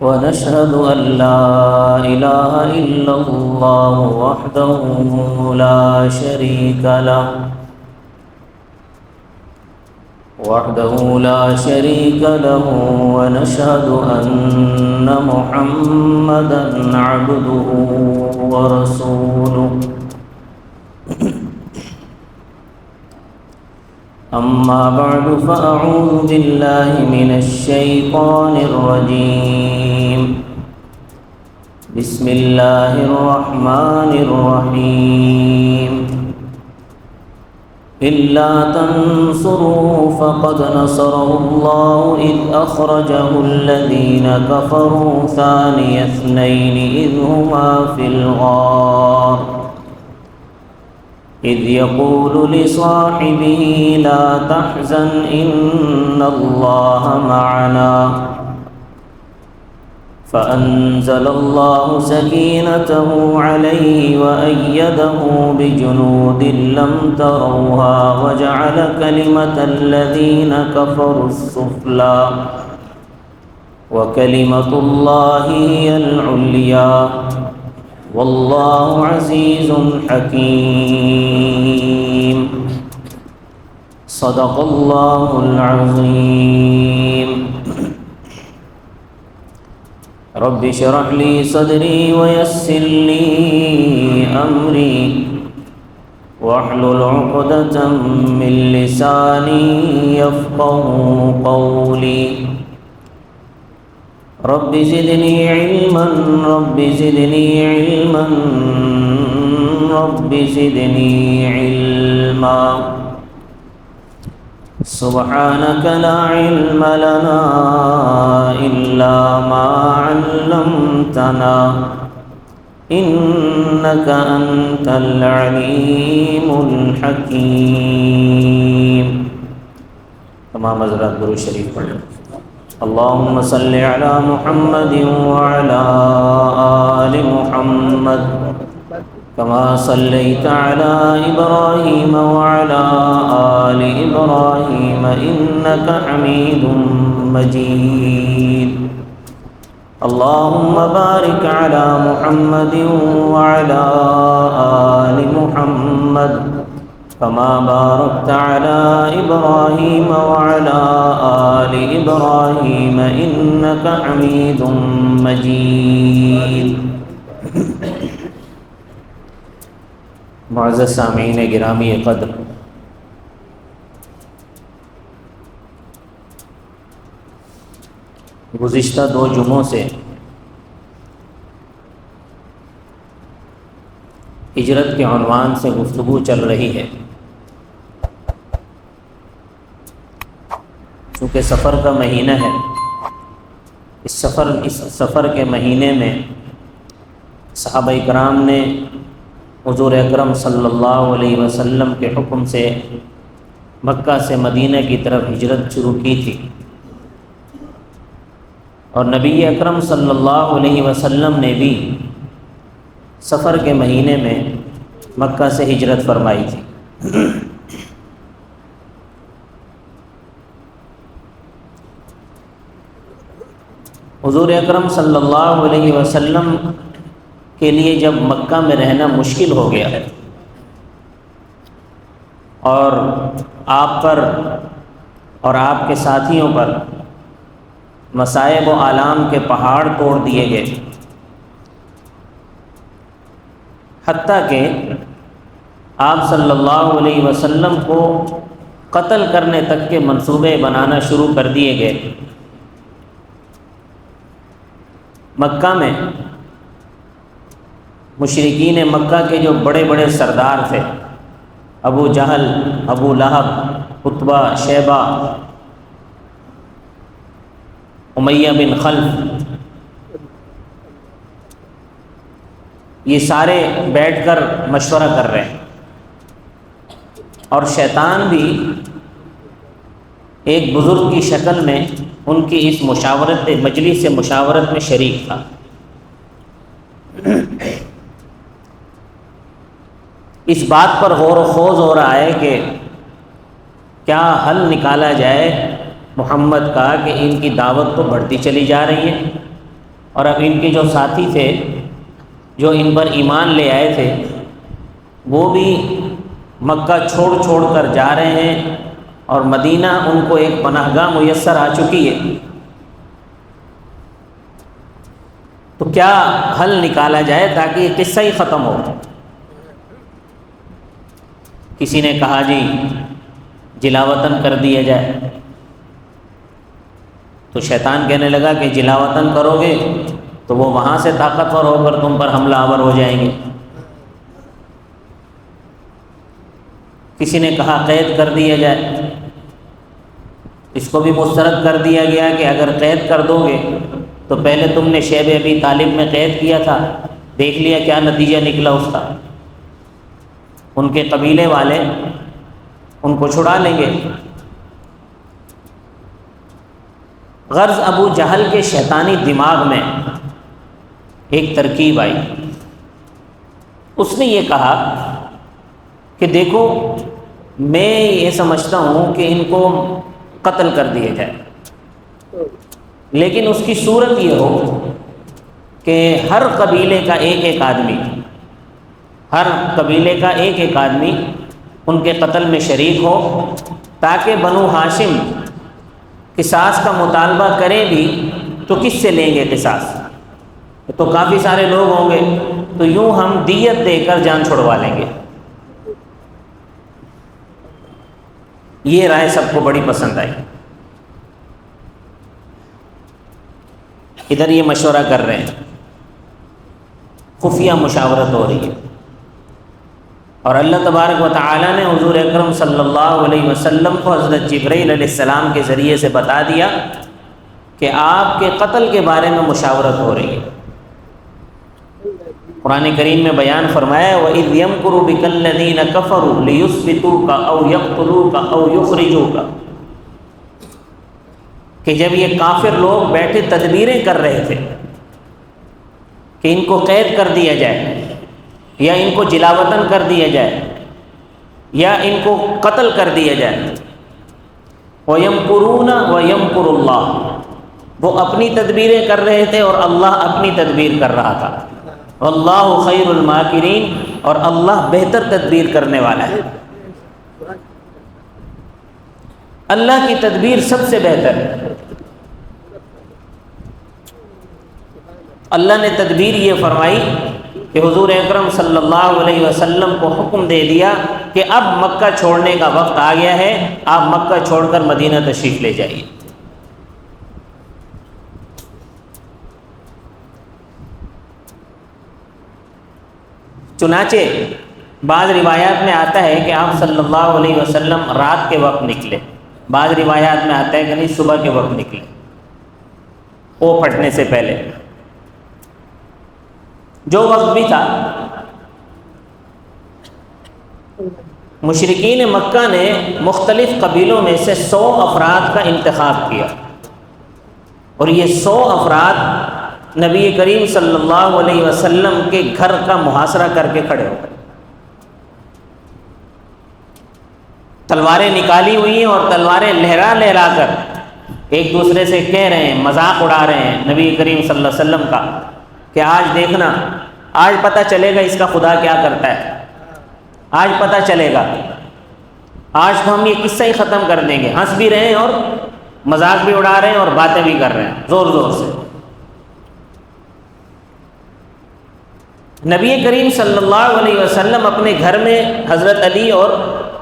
ونشهد أن لا إله إلا الله وحده لا شريك له ونشهد أن محمدًا عبده ورسوله. أما بعد فأعوذ بالله من الشيطان الرجيم. بسم الله الرحمن الرحيم. إلا تنصروه فقد نصره الله إذ أخرجه الذين كفروا ثاني اثنين إذ هما في الغار إذ يقول لصاحبه لا تحزن إن الله معنا فأنزل الله سكينته عليه وأيده بجنود لم تروها وجعل كلمة الذين كفروا السفلى وكلمة الله هي العليا والله عزيز حكيم. صدق الله العظيم. رب اشرح لي صدري ويسر لي أمري واحلل عقدة من لساني يفقهوا قولي. رب زدني علما رب زدني علما رب زدني علما. سبحانك لا علم لنا إلا ما علمتنا إنك أنت العليم الحكيم. تمام حضرات درود شریف پڑھیں. اللهم صل على محمد وعلى آل محمد كما صليت على إبراهيم وعلى آل إبراهيم إنك حميد مجيد. اللهم بارك على محمد وعلى آل محمد كما باركت على إبراهيم وعلى آل إبراهيم إنك حميد مجيد. معزز سامعین گرامی قدر، گزشتہ 2 جمعوں سے ہجرت کے عنوان سے گفتگو چل رہی ہے. چونکہ سفر کا مہینہ ہے، اس سفر کے مہینے میں صحابہ کرام نے حضور اکرم صلی اللہ علیہ وسلم کے حکم سے مکہ سے مدینہ کی طرف ہجرت شروع کی تھی، اور نبی اکرم صلی اللہ علیہ وسلم نے بھی سفر کے مہینے میں مکہ سے ہجرت فرمائی تھی. حضور اکرم صلی اللہ علیہ وسلم کے لیے جب مکہ میں رہنا مشکل ہو گیا ہے اور آپ پر اور آپ کے ساتھیوں پر مصائب و آلام کے پہاڑ توڑ دیے گئے، حتیٰ کہ آپ صلی اللہ علیہ وسلم کو قتل کرنے تک کے منصوبے بنانا شروع کر دیے گئے. مکہ میں مشرکین مکہ کے جو بڑے بڑے سردار تھے، ابو جہل، ابو لہب، عتبہ، شیبہ، امیہ بن خلف، یہ سارے بیٹھ کر مشورہ کر رہے ہیں، اور شیطان بھی ایک بزرگ کی شکل میں ان کی اس مجلس سے مشاورت میں شریک تھا. اس بات پر غور و خوض ہو رہا ہے کہ کیا حل نکالا جائے محمد کا کہ ان کی دعوت تو بڑھتی چلی جا رہی ہے اور اب ان کے جو ساتھی تھے جو ان پر ایمان لے آئے تھے وہ بھی مکہ چھوڑ کر جا رہے ہیں اور مدینہ ان کو ایک پناہ گاہ میسر آ چکی ہے. تو کیا حل نکالا جائے تاکہ یہ قصہ ہی ختم ہو؟ کسی نے کہا جی جلاوطن کر دیا جائے. تو شیطان کہنے لگا کہ جلاوطن کرو گے تو وہ وہاں سے طاقتور ہو کر تم پر حملہ آور ہو جائیں گے. کسی نے کہا قید کر دیا جائے. اس کو بھی مسترد کر دیا گیا کہ اگر قید کر دو گے تو پہلے تم نے شیب ابی طالب میں قید کیا تھا، دیکھ لیا کیا نتیجہ نکلا اس کا، ان کے قبیلے والے ان کو چھڑا لیں گے. غرض ابو جہل کے شیطانی دماغ میں ایک ترکیب آئی. اس نے یہ کہا کہ دیکھو میں یہ سمجھتا ہوں کہ ان کو قتل کر دیا جائے، لیکن اس کی صورت یہ ہو کہ ہر قبیلے کا ایک آدمی ان کے قتل میں شریک ہو، تاکہ بنو ہاشم قصاص کا مطالبہ کریں بھی تو کس سے لیں گے قصاص؟ تو کافی سارے لوگ ہوں گے، تو یوں ہم دیت دے کر جان چھڑوا لیں گے. یہ رائے سب کو بڑی پسند آئی. ادھر یہ مشورہ کر رہے ہیں، خفیہ مشاورت ہو رہی ہے، اور اللہ تبارک و تعالی نے حضور اکرم صلی اللہ علیہ وسلم کو حضرت جبرائیل علیہ السلام کے ذریعے سے بتا دیا کہ آپ کے قتل کے بارے میں مشاورت ہو رہی ہے. قرآن کریم میں بیان فرمایا وَإِذْ يَمْكُرُ بِكَ الَّذِينَ كَفَرُوا لِيُثْبِتُوكَ أَوْ يَقْتُلُوكَ أَوْ يُخْرِجُوكَ، کہ جب یہ کافر لوگ بیٹھے تدبیریں کر رہے تھے کہ ان کو قید کر دیا جائے یا ان کو جلاوطن کر دیا جائے یا ان کو قتل کر دیا جائے، وَيَمْكُرُونَ وَيَمْكُرُ اللَّهُ، وہ اپنی تدبیریں کر رہے تھے اور اللہ اپنی تدبیر کر رہا تھا. واللہ خیر الماکرین، اور اللہ بہتر تدبیر کرنے والا ہے. اللہ کی تدبیر سب سے بہتر ہے. اللہ نے تدبیر یہ فرمائی کہ حضور اکرم صلی اللہ علیہ وسلم کو حکم دے دیا کہ اب مکہ چھوڑنے کا وقت آ گیا ہے، آپ مکہ چھوڑ کر مدینہ تشریف لے جائیے. چنانچہ بعض روایات میں آتا ہے کہ آپ صلی اللہ علیہ وسلم رات کے وقت نکلے، بعض روایات میں آتا ہے کہ نہیں صبح کے وقت نکلے، او پھٹنے سے پہلے. جو وقت بھی تھا، مشرکین مکہ نے مختلف قبیلوں میں سے 100 افراد کا انتخاب کیا، اور یہ 100 افراد نبی کریم صلی اللہ علیہ وسلم کے گھر کا محاصرہ کر کے کھڑے ہو گئے. تلواریں نکالی ہوئی ہیں اور تلواریں لہرا لہرا کر ایک دوسرے سے کہہ رہے ہیں، مذاق اڑا رہے ہیں نبی کریم صلی اللہ علیہ وسلم کا کہ آج دیکھنا، آج پتہ چلے گا اس کا خدا کیا کرتا ہے، آج پتہ چلے گا، آج تو ہم یہ قصہ ہی ختم کر دیں گے. ہنس بھی رہے ہیں اور مذاق بھی اڑا رہے ہیں اور باتیں بھی کر رہے ہیں زور زور سے. نبی کریم صلی اللہ علیہ وسلم اپنے گھر میں حضرت علی اور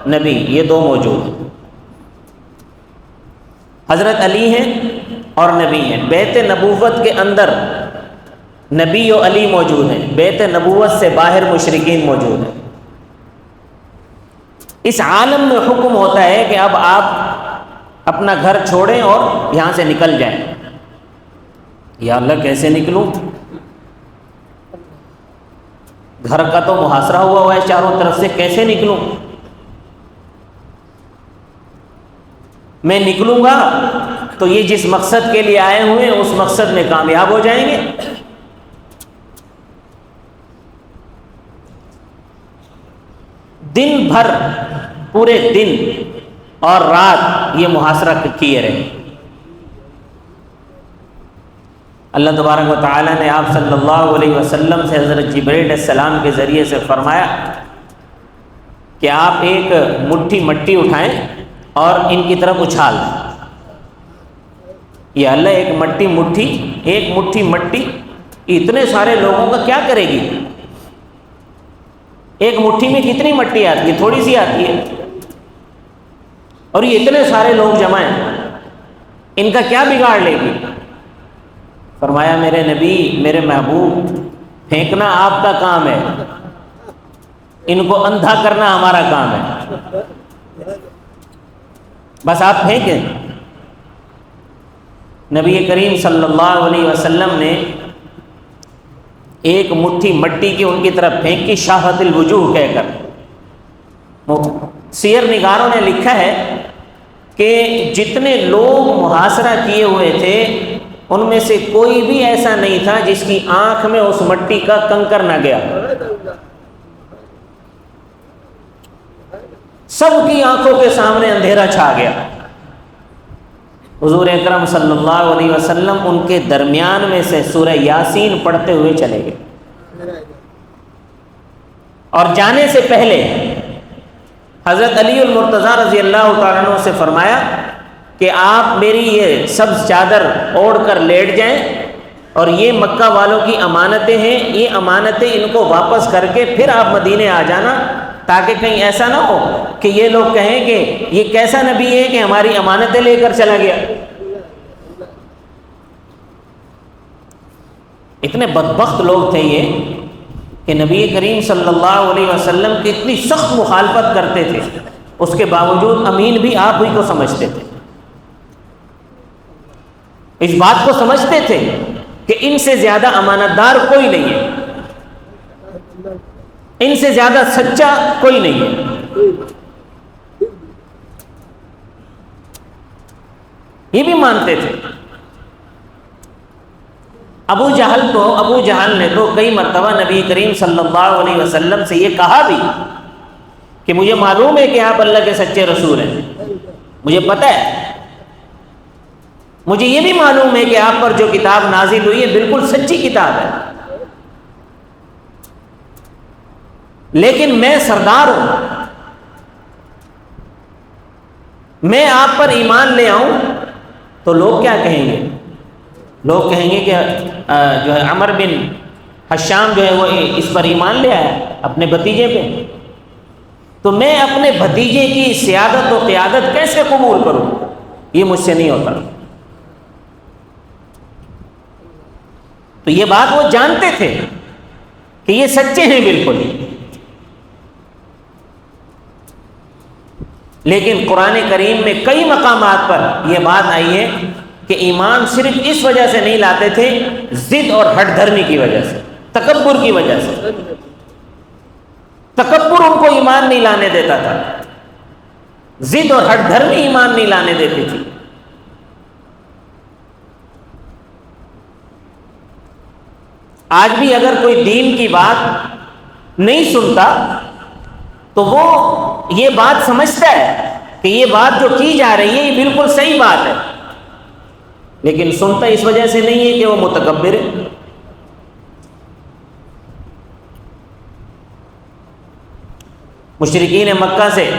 نبی یہ دو موجود ہیں. حضرت علی ہیں اور نبی ہیں. بیت نبوت کے اندر نبی و علی موجود ہیں، بیت نبوت سے باہر مشرکین موجود ہیں. اس عالم میں حکم ہوتا ہے کہ اب آپ اپنا گھر چھوڑیں اور یہاں سے نکل جائیں. یا اللہ کیسے نکلوں؟ گھر کا تو محاصرہ ہوا ہے چاروں طرف سے، کیسے نکلوں؟ میں نکلوں گا تو یہ جس مقصد کے لیے آئے ہوئے ہیں اس مقصد میں کامیاب ہو جائیں گے. دن بھر، پورے دن اور رات یہ محاصرہ کیے رہے. اللہ تبارک و تعالیٰ نے آپ صلی اللہ علیہ وسلم سے حضرت جبرائیل علیہ السلام کے ذریعے سے فرمایا کہ آپ ایک مٹھی مٹی اٹھائیں اور ان کی طرف اچھال دیں۔ یہ اللہ ایک مٹھی مٹی اتنے سارے لوگوں کا کیا کرے گی؟ ایک مٹھی میں کتنی مٹی آتی ہے؟ تھوڑی سی آتی ہے، اور یہ اتنے سارے لوگ جمع ہیں، ان کا کیا بگاڑ لے گی؟ فرمایا میرے نبی، میرے محبوب، پھینکنا آپ کا کام ہے، ان کو اندھا کرنا ہمارا کام ہے، بس آپ پھینکیں۔ نبی کریم صلی اللہ علیہ وسلم نے ایک مٹھی مٹی کی ان کی طرف پھینکی، شاہت الوجوہ کہہ کر۔ سیر نگاروں نے لکھا ہے کہ جتنے لوگ محاصرہ کیے ہوئے تھے ان میں سے کوئی بھی ایسا نہیں تھا جس کی آنکھ میں اس مٹی کا کنکر نہ گیا، سب کی آنکھوں کے سامنے اندھیرا چھا گیا۔ حضور اکرم صلی اللہ علیہ وسلم ان کے درمیان میں سے سورہ یاسین پڑھتے ہوئے چلے گئے، اور جانے سے پہلے حضرت علی المرتضیٰ رضی اللہ تعالیٰ عنہ سے فرمایا کہ آپ میری یہ سبز چادر اوڑھ کر لیٹ جائیں، اور یہ مکہ والوں کی امانتیں ہیں، یہ امانتیں ان کو واپس کر کے پھر آپ مدینے آ جانا، تاکہ کہیں ایسا نہ ہو کہ یہ لوگ کہیں کہ یہ کیسا نبی ہے کہ ہماری امانتیں لے کر چلا گیا۔ اتنے بدبخت لوگ تھے یہ کہ نبی کریم صلی اللہ علیہ وسلم کی اتنی سخت مخالفت کرتے تھے، اس کے باوجود امین بھی آپ ہی کو سمجھتے تھے، اس بات کو سمجھتے تھے کہ ان سے زیادہ امانت دار کوئی نہیں ہے، ان سے زیادہ سچا کوئی نہیں ہے۔ یہ بھی مانتے تھے۔ ابو جہل نے تو کئی مرتبہ نبی کریم صلی اللہ علیہ وسلم سے یہ کہا بھی کہ مجھے معلوم ہے کہ آپ اللہ کے سچے رسول ہیں، مجھے پتہ ہے، مجھے یہ بھی معلوم ہے کہ آپ پر جو کتاب نازل ہوئی ہے بالکل سچی کتاب ہے، لیکن میں سردار ہوں، میں آپ پر ایمان لے آؤں تو لوگ کیا کہیں گے؟ لوگ کہیں گے کہ جو ہے عمر بن حشام جو ہے وہ اس پر ایمان لے آیا اپنے بھتیجے پہ، تو میں اپنے بھتیجے کی سیادت و قیادت کیسے قبول کروں؟ یہ مجھ سے نہیں ہوتا۔ تو یہ بات وہ جانتے تھے کہ یہ سچے ہیں بالکل، لیکن قرآن کریم میں کئی مقامات پر یہ بات آئی ہے کہ ایمان صرف اس وجہ سے نہیں لاتے تھے، ضد اور ہٹ دھرمی کی وجہ سے، تکبر کی وجہ سے۔ تکبر ان کو ایمان نہیں لانے دیتا تھا، ضد اور ہٹ دھرمی ایمان نہیں لانے دیتی تھی۔ آج بھی اگر کوئی دین کی بات نہیں سنتا تو وہ یہ بات سمجھتا ہے کہ یہ بات جو کی جا رہی ہے یہ بالکل صحیح بات ہے، لیکن سنتا اس وجہ سے نہیں ہے کہ وہ متکبر ہے۔ مشرکین مکہ سے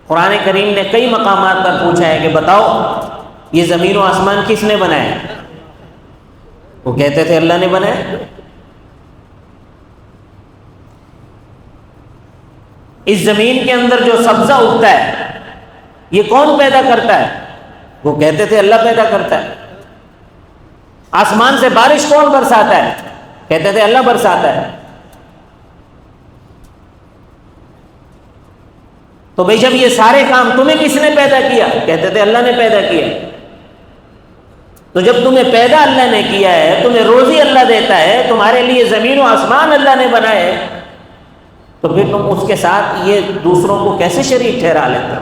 قرآن کریم نے کئی مقامات پر پوچھا ہے کہ بتاؤ یہ زمین و آسمان کس نے بنایا؟ وہ کہتے تھے اللہ نے بنایا۔ اس زمین کے اندر جو سبزہ اگتا ہے یہ کون پیدا کرتا ہے؟ وہ کہتے تھے اللہ پیدا کرتا ہے۔ آسمان سے بارش کون برساتا ہے؟ کہتے تھے اللہ برساتا ہے۔ تو بھئی جب یہ سارے کام تمہیں کس نے پیدا کیا؟ کہتے تھے اللہ نے پیدا کیا۔ تو جب تمہیں پیدا اللہ نے کیا ہے، تمہیں روزی اللہ دیتا ہے، تمہارے لیے زمین و آسمان اللہ نے بنائے، تو پھر تم اس کے ساتھ یہ دوسروں کو کیسے شریک ٹھہرا لیتے ہو؟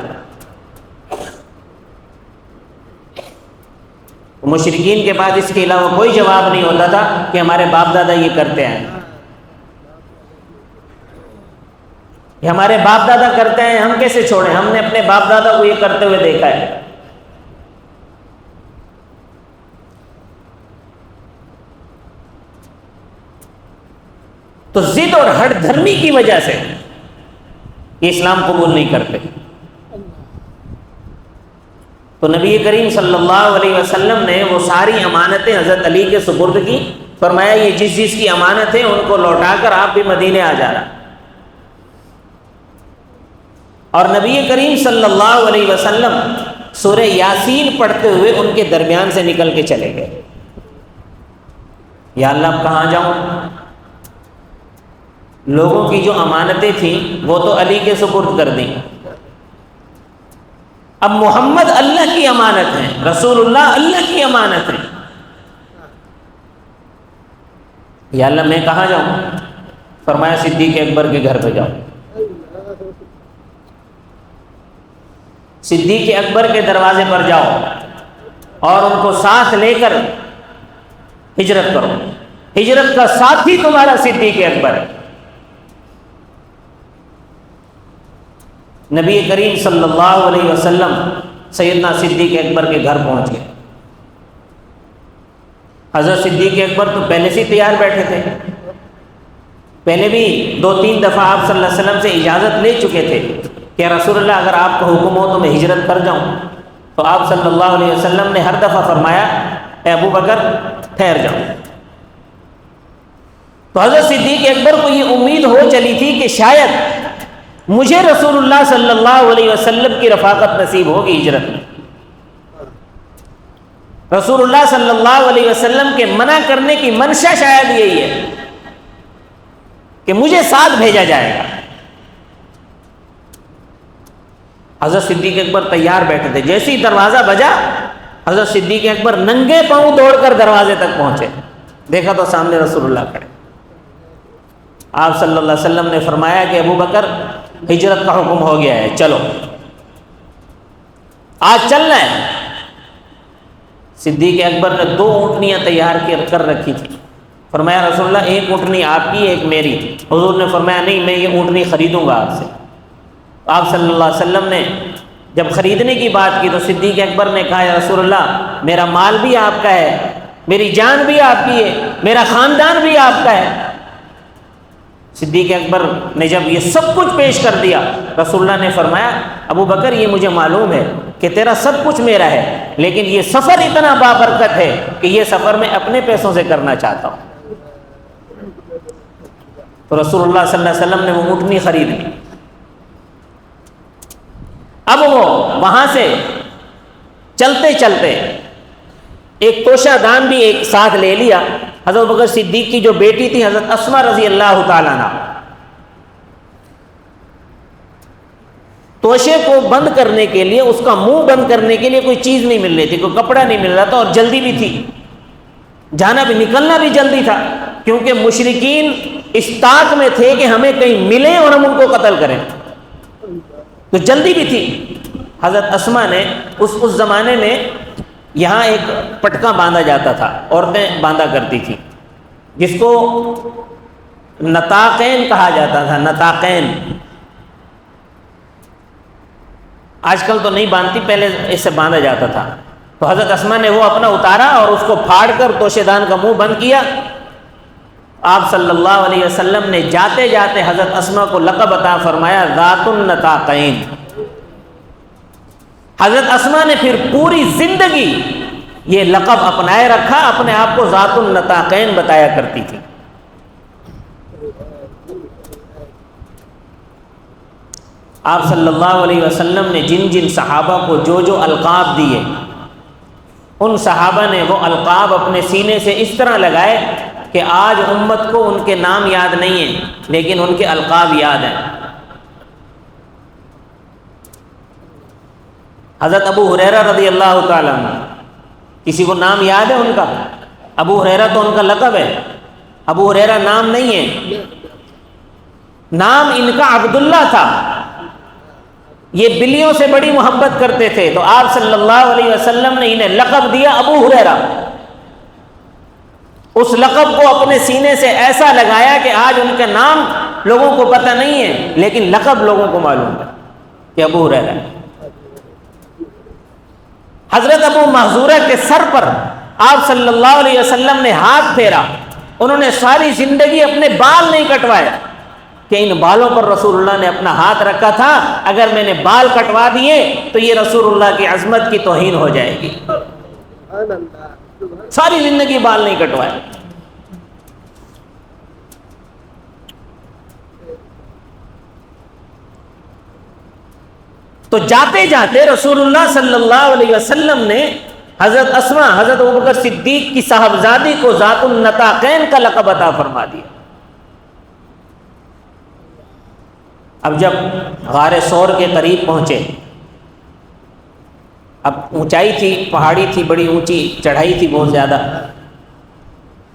مشرکین کے بعد اس کے علاوہ کوئی جواب نہیں ہوتا تھا کہ ہمارے باپ دادا یہ کرتے ہیں، یہ ہمارے باپ دادا کرتے ہیں، ہم کیسے چھوڑیں؟ ہم نے اپنے باپ دادا کو یہ کرتے ہوئے دیکھا ہے۔ تو ضد اور ہٹ دھرمی کی وجہ سے یہ اسلام قبول نہیں کرتے. تو نبی کریم صلی اللہ علیہ وسلم نے وہ ساری امانتیں حضرت علی کے سپرد کی. فرمایا یہ جس جس کی امانت ہے ان کو لوٹا کر آپ بھی مدینے آ جانا. اور نبی کریم صلی اللہ علیہ وسلم سورہ یاسین پڑھتے ہوئے ان کے درمیان سے نکل کے چلے گئے. یا اللہ اب کہاں جاؤں؟ لوگوں کی جو امانتیں تھیں وہ تو علی کے سپرد کر دیں. اب محمد اللہ کی امانت ہے، رسول اللہ اللہ کی امانت ہے. یا اللہ میں کہاں جاؤں؟ فرمایا صدیق اکبر کے گھر پہ جاؤ. صدیق اکبر کے دروازے پر جاؤ اور ان کو ساتھ لے کر ہجرت کرو. ہجرت کا ساتھی تمہارا صدیق اکبر ہے. نبی کریم صلی اللہ علیہ وسلم سیدنا صدیق اکبر کے گھر پہنچ گئے. حضرت صدیق اکبر تو پہلے سے تیار بیٹھے تھے. پہلے بھی 2-3 دفعہ آپ صلی اللہ علیہ وسلم سے اجازت لے چکے تھے کہ رسول اللہ اگر آپ کا حکم ہو تو میں ہجرت کر جاؤں. تو آپ صلی اللہ علیہ وسلم نے ہر دفعہ فرمایا اے ابو بکر ٹھہر جاؤ. تو حضرت صدیق اکبر کو یہ امید ہو چلی تھی کہ شاید مجھے رسول اللہ صلی اللہ علیہ وسلم کی رفاقت نصیب ہوگی ہجرت میں. رسول اللہ صلی اللہ علیہ وسلم کے منع کرنے کی منشا شاید یہی ہے کہ مجھے ساتھ بھیجا جائے گا. حضرت صدیق اکبر تیار بیٹھے تھے. جیسے ہی دروازہ بجا حضرت صدیق اکبر ننگے پاؤں دوڑ کر دروازے تک پہنچے. دیکھا تو سامنے رسول اللہ کھڑے. آپ صلی اللہ علیہ وسلم نے فرمایا کہ ابو بکر ہجرت کا حکم ہو گیا ہے، چلو آج چلنا ہے. صدیق اکبر نے 2 اونٹنیاں تیار کر رکھی تھی. فرمایا رسول اللہ ایک اونٹنی آپ کی ایک میری. حضور نے فرمایا نہیں میں یہ اونٹنی خریدوں گا آپ سے. آپ صلی اللہ علیہ وسلم نے جب خریدنے کی بات کی تو صدیق اکبر نے کہا یا رسول اللہ میرا مال بھی آپ کا ہے، میری جان بھی آپ کی ہے، میرا خاندان بھی آپ کا ہے. صدیق اکبر نے جب یہ سب کچھ پیش کر دیا رسول اللہ نے فرمایا ابو بکر یہ مجھے معلوم ہے کہ تیرا سب کچھ میرا ہے، لیکن یہ سفر اتنا بابرکت ہے کہ یہ سفر میں اپنے پیسوں سے کرنا چاہتا ہوں. تو رسول اللہ صلی اللہ علیہ وسلم نے وہ اونٹنی خرید لی. اب وہ وہاں سے چلتے چلتے ایک توشہ دان بھی ایک ساتھ لے لیا. حضرت بکر صدیق کی جو بیٹی تھی حضرت اسما رضی اللہ تعالیٰ عنہ، توشے کو بند کرنے کے لیے اس کا منہ بند کرنے کے لیے کوئی چیز نہیں مل رہی تھی، کوئی کپڑا نہیں مل رہا تھا اور جلدی بھی تھی، جانا بھی نکلنا بھی جلدی تھا کیونکہ مشرکین اس طاق میں تھے کہ ہمیں کہیں ملیں اور ہم ان کو قتل کریں، تو جلدی بھی تھی. حضرت اسما نے اس زمانے میں یہاں ایک پٹکا باندھا جاتا تھا، عورتیں باندھا کرتی تھیں جس کو نطاقین کہا جاتا تھا. نطاقین آج کل تو نہیں باندھتی، پہلے اس سے باندھا جاتا تھا. تو حضرت اسما نے وہ اپنا اتارا اور اس کو پھاڑ کر توشے دان کا منہ بند کیا. آپ صلی اللہ علیہ وسلم نے جاتے جاتے حضرت اسما کو لقب عطا فرمایا ذات النطاقین. حضرت اسما نے پھر پوری زندگی یہ لقب اپنائے رکھا، اپنے آپ کو ذات النطاقین بتایا کرتی تھی. آپ صلی اللہ علیہ وسلم نے جن جن صحابہ کو جو جو القاب دیے ان صحابہ نے وہ القاب اپنے سینے سے اس طرح لگائے کہ آج امت کو ان کے نام یاد نہیں ہیں لیکن ان کے القاب یاد ہیں. حضرت ابو ہریرہ رضی اللہ تعالیٰ عنہ، کسی کو نام یاد ہے ان کا؟ ابو ہریرہ تو ان کا لقب ہے، ابو ہریرہ نام نہیں ہے، نام ان کا عبداللہ تھا. یہ بلیوں سے بڑی محبت کرتے تھے تو آپ صلی اللہ علیہ وسلم نے انہیں لقب دیا ابو ہریرہ. اس لقب کو اپنے سینے سے ایسا لگایا کہ آج ان کے نام لوگوں کو پتہ نہیں ہے لیکن لقب لوگوں کو معلوم ہے کہ ابو ہریرہ. حضرت ابو محذورہ کے سر پر آپ صلی اللہ علیہ وسلم نے ہاتھ پھیرا انہوں نے ساری زندگی اپنے بال نہیں کٹوائے کہ ان بالوں پر رسول اللہ نے اپنا ہاتھ رکھا تھا، اگر میں نے بال کٹوا دیے تو یہ رسول اللہ کی عظمت کی توہین ہو جائے گی۔ ساری زندگی بال نہیں کٹوائے۔ تو جاتے جاتے رسول اللہ صلی اللہ علیہ وسلم نے حضرت اسما، حضرت ابوبکر صدیق کی صاحبزادی کو ذات النطاقین کا لقب عطا فرما دیا۔ اب جب غار ثور کے قریب پہنچے، اب اونچائی تھی، پہاڑی تھی، بڑی اونچی چڑھائی تھی بہت زیادہ،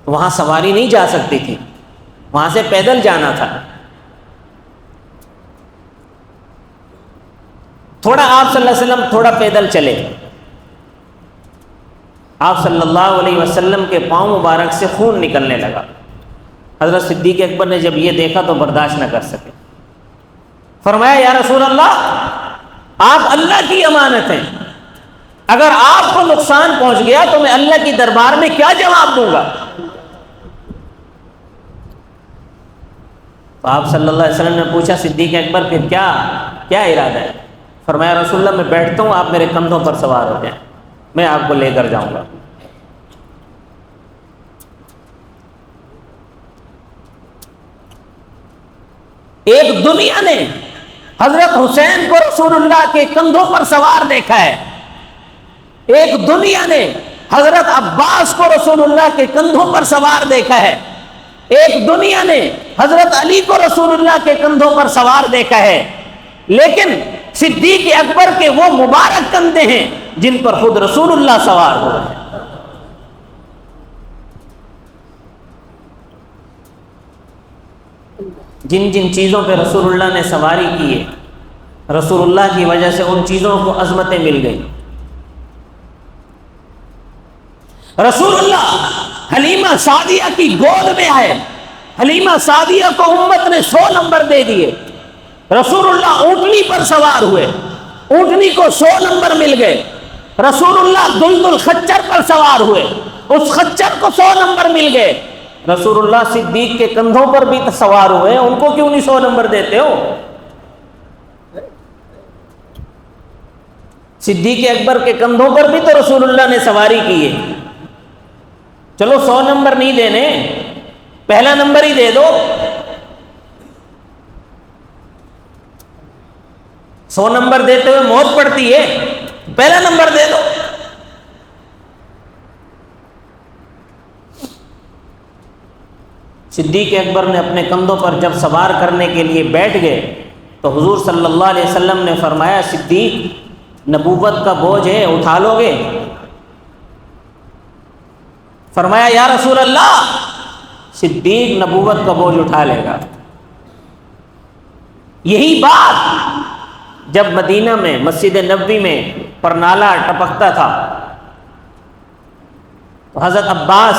وہاں سواری نہیں جا سکتی تھی، وہاں سے پیدل جانا تھا۔ تھوڑا آپ صلی اللہ علیہ وسلم تھوڑا پیدل چلے، آپ صلی اللہ علیہ وسلم کے پاؤں مبارک سے خون نکلنے لگا۔ حضرت صدیق اکبر نے جب یہ دیکھا تو برداشت نہ کر سکے، فرمایا یا رسول اللہ آپ اللہ کی امانت ہیں، اگر آپ کو نقصان پہنچ گیا تو میں اللہ کی دربار میں کیا جواب دوں گا؟ تو آپ صلی اللہ علیہ وسلم نے پوچھا صدیق اکبر پھر کیا ارادہ ہے؟ فرمایا رسول اللہ میں بیٹھتا ہوں، آپ میرے کندھوں پر سوار ہو جائیں، میں آپ کو لے کر جاؤں گا۔ ایک دنیا نے حضرت حسین کو رسول اللہ کے کندھوں پر سوار دیکھا ہے، ایک دنیا نے حضرت عباس کو رسول اللہ کے کندھوں پر سوار دیکھا ہے، ایک دنیا نے حضرت علی کو رسول اللہ کے کندھوں پر سوار دیکھا ہے، لیکن صدیق اکبر کے وہ مبارک کندھے ہیں جن پر خود رسول اللہ سوار ہو رہے ہیں۔ جن جن چیزوں پہ رسول اللہ نے سواری کی ہے، رسول اللہ کی وجہ سے ان چیزوں کو عظمتیں مل گئی۔ رسول اللہ حلیمہ سعدیہ کی گود میں آئے، حلیمہ سعدیہ کو امت نے 100 نمبر دے دیے، رسول اللہ اونٹنی پر سوار ہوئے، اونٹنی کو 100 نمبر مل گئے، رسول اللہ دلدل خچر پر سوار ہوئے، اس خچر کو 100 نمبر مل گئے، رسول اللہ صدیق کے کندھوں پر بھی سوار ہوئے، ان کو کیوں نہیں 100 نمبر دیتے ہو؟ صدیق اکبر کے کندھوں پر بھی تو رسول اللہ نے سواری کی ہے، چلو 100 نمبر نہیں دینے، پہلا نمبر ہی دے دو، 100 نمبر دیتے ہوئے موت پڑتی ہے، پہلا نمبر دے دو۔ صدیق اکبر نے اپنے کندھوں پر جب سوار کرنے کے لیے بیٹھ گئے تو حضور صلی اللہ علیہ وسلم نے فرمایا صدیق نبوت کا بوجھ ہے، اٹھا لو گے؟ فرمایا یا رسول اللہ صدیق نبوت کا بوجھ اٹھا لے گا۔ یہی بات جب مدینہ میں مسجد نبوی میں پرنالہ ٹپکتا تھا تو حضرت عباس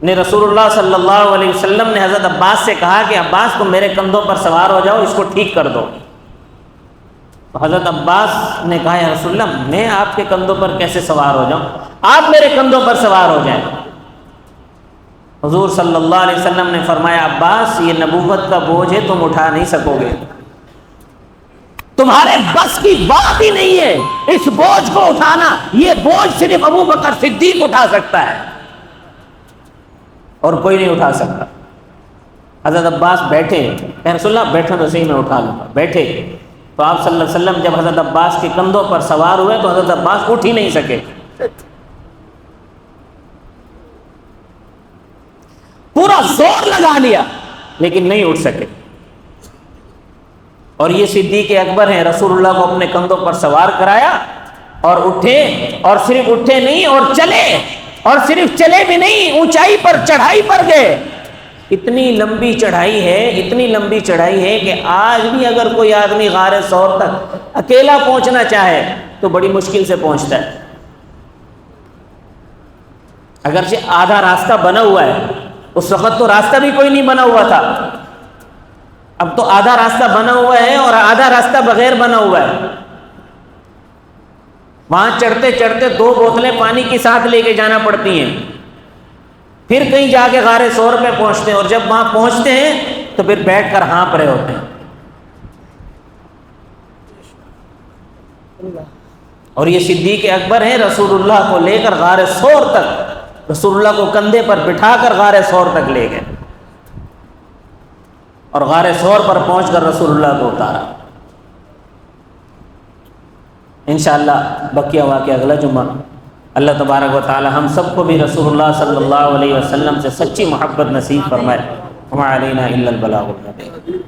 نے رسول اللہ صلی اللہ علیہ وسلم نے حضرت عباس سے کہا کہ عباس تم میرے کندھوں پر سوار ہو جاؤ، اس کو ٹھیک کر دو۔ تو حضرت عباس نے کہا یا رسول اللہ میں آپ کے کندھوں پر کیسے سوار ہو جاؤں، آپ میرے کندھوں پر سوار ہو جائیں۔ حضور صلی اللہ علیہ وسلم نے فرمایا عباس یہ نبوت کا بوجھ ہے، تم اٹھا نہیں سکو گے، تمہارے بس کی بات ہی نہیں ہے اس بوجھ کو اٹھانا، یہ بوجھ صرف ابو بکر صدیق اٹھا سکتا ہے اور کوئی نہیں اٹھا سکتا۔ حضرت عباس بیٹھے، کہ رسول اللہ بیٹھا تو صحیح میں اٹھا لوں گا، بیٹھے تو آپ صلی اللہ علیہ وسلم جب حضرت عباس کے کندھوں پر سوار ہوئے تو حضرت عباس اٹھ ہی نہیں سکے، پورا زور لگا لیا لیکن نہیں اٹھ سکے۔ اور یہ صدیق اکبر ہیں، رسول اللہ کو اپنے کندھوں پر سوار کرایا اور اٹھے، اور صرف اٹھے نہیں اور چلے، اور صرف چلے بھی نہیں، اونچائی پر چڑھائی پر گئے۔ اتنی لمبی چڑھائی ہے، اتنی لمبی چڑھائی ہے کہ آج بھی اگر کوئی آدمی غار ثور تک اکیلا پہنچنا چاہے تو بڑی مشکل سے پہنچتا ہے، اگرچہ آدھا راستہ بنا ہوا ہے، اس وقت تو راستہ بھی کوئی نہیں بنا ہوا تھا، اب تو آدھا راستہ بنا ہوا ہے اور آدھا راستہ بغیر بنا ہوا ہے۔ وہاں چڑھتے چڑھتے 2 بوتلیں پانی کی ساتھ لے کے جانا پڑتی ہیں، پھر کہیں جا کے غار ثور پہ پہنچتے ہیں، اور جب وہاں پہنچتے ہیں تو پھر بیٹھ کر ہانپ رہے ہوتے ہیں۔ اور یہ صدیق اکبر ہیں، رسول اللہ کو لے کر غار ثور تک، رسول اللہ کو کندھے پر بٹھا کر غار ثور تک لے گئے، اور غار ثور پر پہنچ کر رسول اللہ کو اتارا۔ انشاءاللہ بقیہ واقعہ اگلا جمعہ۔ اللہ تبارک و تعالی ہم سب کو بھی رسول اللہ صلی اللہ علیہ وسلم سے سچی محبت نصیب فرمائے۔ وما علینا الا البلاغ المبین۔